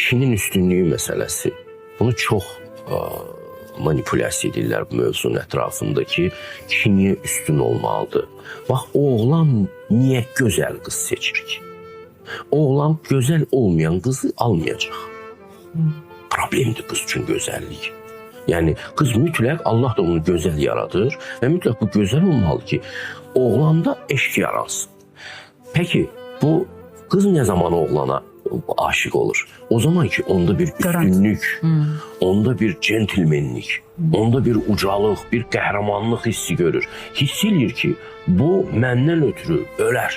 kişinin üstünlüğü məsələsi. Bunu çox manipulyasiya edirlər bu mövzunun ətrafındakı kişi niyə üstün olmalıdır? Bax, oğlan niyə gözəl qız seçir ki? Oğlan gözəl olmayan qızı almayacaq. Problemdir qız üçün gözəllik. Yəni, qız mütləq, Allah da onu gözəl yaradır və mütləq bu gözəl olmalı ki, oğlanda eşq yaransın. Peki, bu qız nə zaman oğlana aşık olur? O zaman ki, onda bir üstünlük, onda bir centilmenlik, onda bir ucalıq, bir qəhrəmanlıq hissi görür. Hiss edir ki, bu məndən ötürü ölər.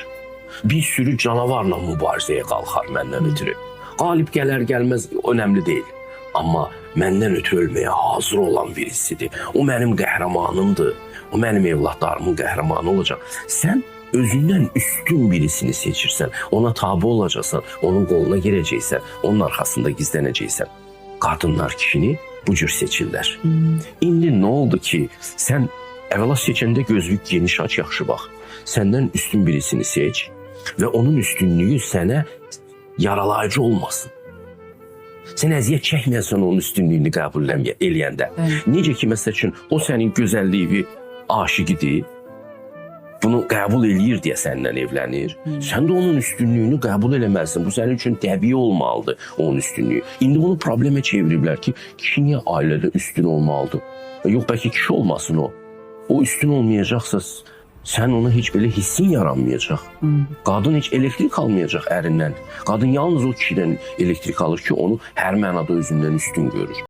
Bir sürü canavarla mübarizəyə qalxar məndən ötürü. Qalib gələr, gəlməz, önəmli deyil. Amma məndən ötürü ölməyə hazır olan birisidir. O mənim qəhrəmanımdır. O mənim evlatlarımın qəhrəmanı olacaq. Sən özündən üstün birisini seçirsən, ona tabi olacaqsan, onun qoluna girəcəksən, onun arxasında gizlənəcəksən. Qadınlar kişini bu cür seçirlər. İndi nə oldu ki, sən əvvəla seçəndə gözlük geniş aç, yaxşı bax. Səndən üstün birisini seç və onun üstünlüyü sənə yaralayıcı olmasın. Sən əziyyət çəkməyəsən onun üstünlüyünü qəbul eləyəndə. Necə ki, məsəl üçün, o sənin gözəlliyi aşiqidir, bunu qəbul eləyir deyə səndən evlənir. Sən də onun üstünlüyünü qəbul eləməlisin. Bu sənin üçün təbii olmalıdır, onun üstünlüyü. İndi bunu problemə çeviriblər ki, kişi niyə ailədə üstün olmalıdır? Yox, bəlkə kişi olmasın o. O üstün olmayacaqsa, sən ona heç belə hissin yaranmayacaq. Qadın heç elektrik almayacaq ərindən. Qadın yalnız o kişidən elektrik alır ki, onu hər mənada özündən üstün görür.